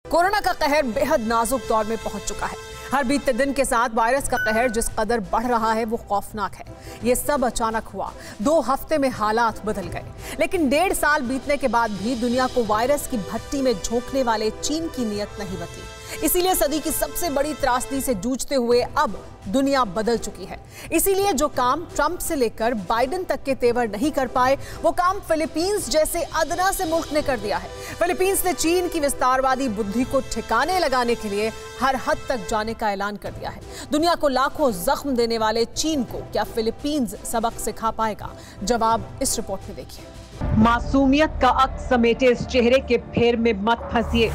Corona का कहर बेहद नाजुक दौर में पहुंच चुका है। हर बीतते दिन के साथ वायरस का कहर जिस कदर बढ़ रहा है वो खौफनाक है। ये सब अचानक हुआ, 2 हफ्ते में हालात बदल गए। लेकिन 1.5 साल बीतने के बाद भी दुनिया को वायरस की भट्टी में झोंकने वाले चीन की नीयत नहीं बदली। इसीलिए सदी की सबसे बड़ी त्रासदी से जूझते हुए अब दुनिया बदल चुकी है। इसीलिए जो काम ट्रंप से लेकर बाइडेन तक के तेवर नहीं कर पाए, वो काम फिलीपींस जैसे अदना से मुल्क ने कर दिया है। फिलीपींस ने चीन की विस्तारवादी बुद्धि को ठिकाने लगाने के लिए हर हद तक जाने का ऐलान कर दिया है। दुनिया को लाखों जख्म देने वाले चीन को क्या फिलीपींस सबक सिखा पाएगा? जवाब इस रिपोर्ट में देखिए। मासूमियत का अक्स समेटे इस चेहरे के फेर में मत फंसिए।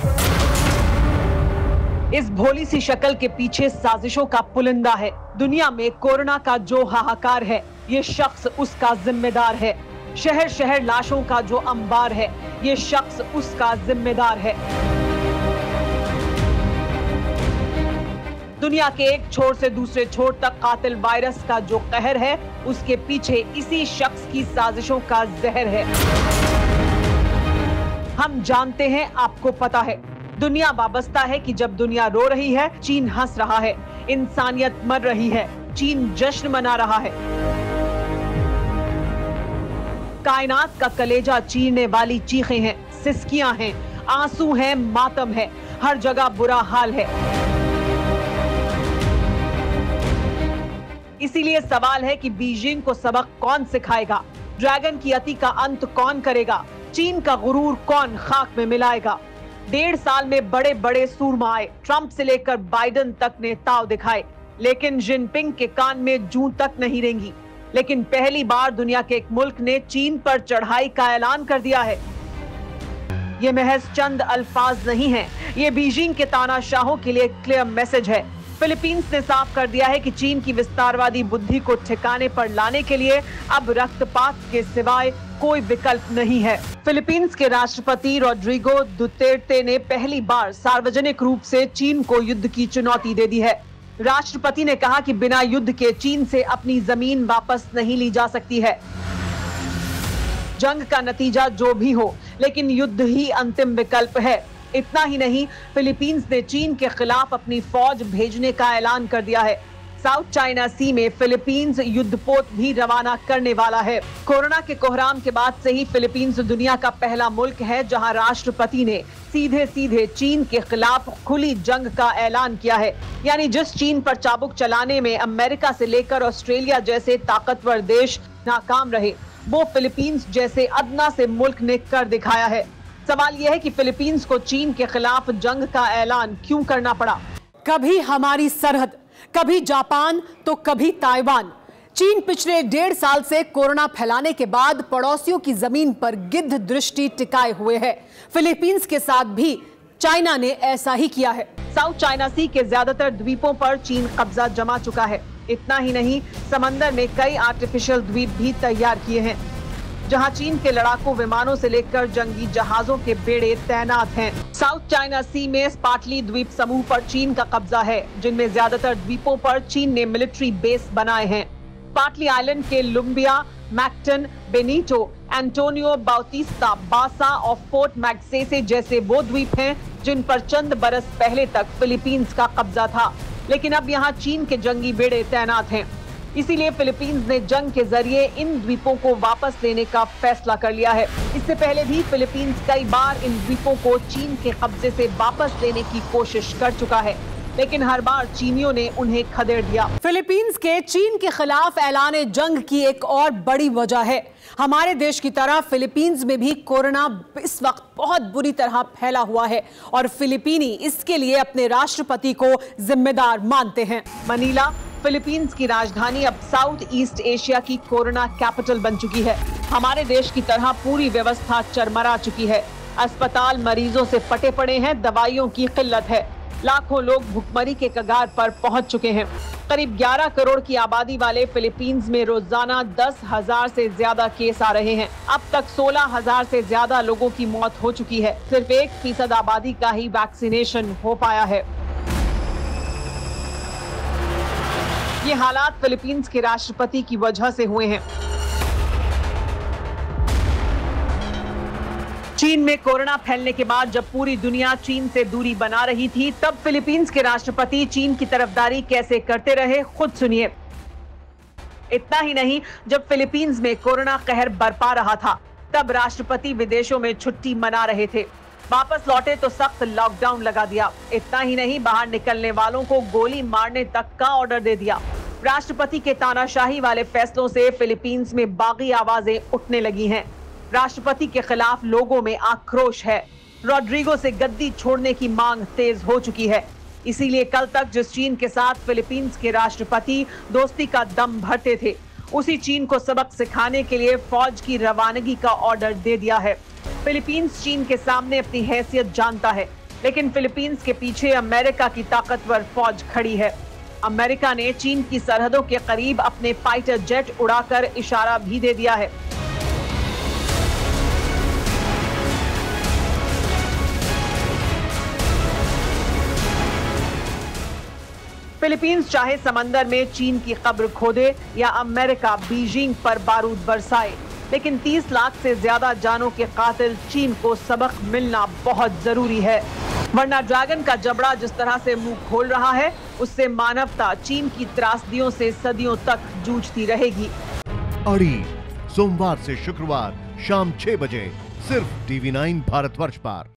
इस भोली सी शक्ल के पीछे साजिशों का पुलिंदा है। दुनिया में कोरोना का जो हाहाकार है, ये शख्स उसका जिम्मेदार है। शहर शहर लाशों का जो अंबार है, ये शख्स उसका जिम्मेदार है। दुनिया के एक छोर से दूसरे छोर तक कातिल वायरस का जो कहर है, उसके पीछे इसी शख्स की साजिशों का जहर है। हम जानते हैं, आपको पता है, दुनिया वाबस्ता है कि जब दुनिया रो रही है, चीन हंस रहा है। इंसानियत मर रही है, चीन जश्न मना रहा है। कायनात का कलेजा चीरने वाली चीखें हैं, सिसकियां हैं, आंसू हैं, मातम है, हर जगह बुरा हाल है। इसीलिए सवाल है कि बीजिंग को सबक कौन सिखाएगा? ड्रैगन की अति का अंत कौन करेगा? चीन का गुरूर कौन खाक में मिलाएगा? 1.5 साल में बड़े बड़े सूरमा आए, ट्रंप से लेकर बाइडेन तक ने ताव दिखाए, लेकिन जिनपिंग के कान में जूं तक नहीं रेंगी। लेकिन पहली बार दुनिया के एक मुल्क ने चीन पर चढ़ाई का ऐलान कर दिया है। ये महज चंद अल्फाज नहीं है, ये बीजिंग के तानाशाहों के लिए क्लियर मैसेज है। फिलीपींस ने साफ कर दिया है कि चीन की विस्तारवादी बुद्धि को ठिकाने पर लाने के लिए अब रक्तपात के सिवाय कोई विकल्प नहीं है। फिलीपींस के राष्ट्रपति रोड्रिगो दुतेर्ते ने पहली बार सार्वजनिक रूप से चीन को युद्ध की चुनौती दे दी है। राष्ट्रपति ने कहा कि बिना युद्ध के चीन से अपनी जमीन वापस नहीं ली जा सकती है। जंग का नतीजा जो भी हो, लेकिन युद्ध ही अंतिम विकल्प है। इतना ही नहीं, फिलीपींस ने चीन के खिलाफ अपनी फौज भेजने का ऐलान कर दिया है। साउथ चाइना सी में फिलीपींस युद्धपोत भी रवाना करने वाला है। कोरोना के कोहराम के बाद से ही फिलीपींस दुनिया का पहला मुल्क है जहां राष्ट्रपति ने सीधे सीधे चीन के खिलाफ खुली जंग का ऐलान किया है। यानी जिस चीन पर चाबुक चलाने में अमेरिका से लेकर ऑस्ट्रेलिया जैसे ताकतवर देश नाकाम रहे, वो फिलीपींस जैसे अदना से मुल्क ने कर दिखाया है। सवाल यह है कि फिलीपींस को चीन के खिलाफ जंग का ऐलान क्यों करना पड़ा? कभी हमारी सरहद, कभी जापान तो कभी ताइवान। चीन पिछले 1.5 साल से कोरोना फैलाने के बाद पड़ोसियों की जमीन पर गिद्ध दृष्टि टिकाए हुए है। फिलीपींस के साथ भी चाइना ने ऐसा ही किया है। साउथ चाइना सी के ज्यादातर द्वीपों पर चीन कब्जा जमा चुका है। इतना ही नहीं, समंदर में कई आर्टिफिशियल द्वीप भी तैयार किए हैं, जहां चीन के लड़ाकू विमानों से लेकर जंगी जहाजों के बेड़े तैनात हैं। साउथ चाइना सी में स्पाटली द्वीप समूह पर चीन का कब्जा है, जिनमें ज्यादातर द्वीपों पर चीन ने मिलिट्री बेस बनाए हैं। स्पाटली आइलैंड के लुम्बिया, मैक्टन, बेनिटो, एंटोनियो बाउटिस्टा, बासा और फोर्ट मैग्सेसे जैसे वो द्वीप हैं जिन पर चंद बरस पहले तक फिलीपींस का कब्जा था, लेकिन अब यहाँ चीन के जंगी बेड़े तैनात हैं। इसीलिए फिलीपींस ने जंग के जरिए इन द्वीपों को वापस लेने का फैसला कर लिया है। इससे पहले भी फिलीपींस कई बार इन द्वीपों को चीन के कब्जे से वापस लेने की कोशिश कर चुका है, लेकिन हर बार चीनियों ने उन्हें खदेड़ दिया। फिलीपींस के चीन के खिलाफ ऐलान जंग की एक और बड़ी वजह है, हमारे देश की तरह फिलीपींस में भी कोरोना इस वक्त बहुत बुरी तरह फैला हुआ है और फिलीपीनी इसके लिए अपने राष्ट्रपति को जिम्मेदार मानते हैं। मनीला, फिलीपींस की राजधानी, अब साउथ ईस्ट एशिया की कोरोना कैपिटल बन चुकी है। हमारे देश की तरह पूरी व्यवस्था चरमरा चुकी है। अस्पताल मरीजों से फटे पड़े हैं, दवाइयों की किल्लत है। लाखों लोग भुखमरी के कगार पर पहुंच चुके हैं। करीब 11 करोड़ की आबादी वाले फिलीपींस में रोजाना 10,000 से ज्यादा केस आ रहे हैं। अब तक 16,000 से ज्यादा लोगों की मौत हो चुकी है। सिर्फ 1% आबादी का ही वैक्सीनेशन हो पाया है। ये हालात फिलीपींस के राष्ट्रपति की वजह से हुए हैं। चीन में कोरोना फैलने के बाद जब पूरी दुनिया चीन से दूरी बना रही थी, तब फिलीपींस के राष्ट्रपति चीन की तरफदारी कैसे करते रहे, खुद सुनिए। इतना ही नहीं, जब फिलीपींस में कोरोना कहर बरपा रहा था, तब राष्ट्रपति विदेशों में छुट्टी मना रहे थे। वापस लौटे तो सख्त लॉकडाउन लगा दिया। इतना ही नहीं, बाहर निकलने वालों को गोली मारने तक का ऑर्डर दे दिया। राष्ट्रपति के तानाशाही वाले फैसलों से फिलीपींस में बागी आवाजें उठने लगी हैं। राष्ट्रपति के खिलाफ लोगों में आक्रोश है। रोड्रिगो से गद्दी छोड़ने की मांग तेज हो चुकी है। इसीलिए कल तक जिस चीन के साथ फिलीपींस के राष्ट्रपति दोस्ती का दम भरते थे, उसी चीन को सबक सिखाने के लिए फौज की रवानगी का ऑर्डर दे दिया है। फिलीपींस चीन के सामने अपनी हैसियत जानता है, लेकिन फिलीपींस के पीछे अमेरिका की ताकतवर फौज खड़ी है। अमेरिका ने चीन की सरहदों के करीब अपने फाइटर जेट उड़ाकर इशारा भी दे दिया है। फिलीपींस चाहे समंदर में चीन की कब्र खोदे या अमेरिका बीजिंग पर बारूद बरसाए, लेकिन 30 लाख से ज्यादा जानों के कातिल चीन को सबक मिलना बहुत जरूरी है। वरना ड्रैगन का जबड़ा जिस तरह से मुंह खोल रहा है, उससे मानवता चीन की त्रासदियों से सदियों तक जूझती रहेगी। अड़ी सोमवार से शुक्रवार शाम 6 बजे सिर्फ TV9 भारतवर्ष पर।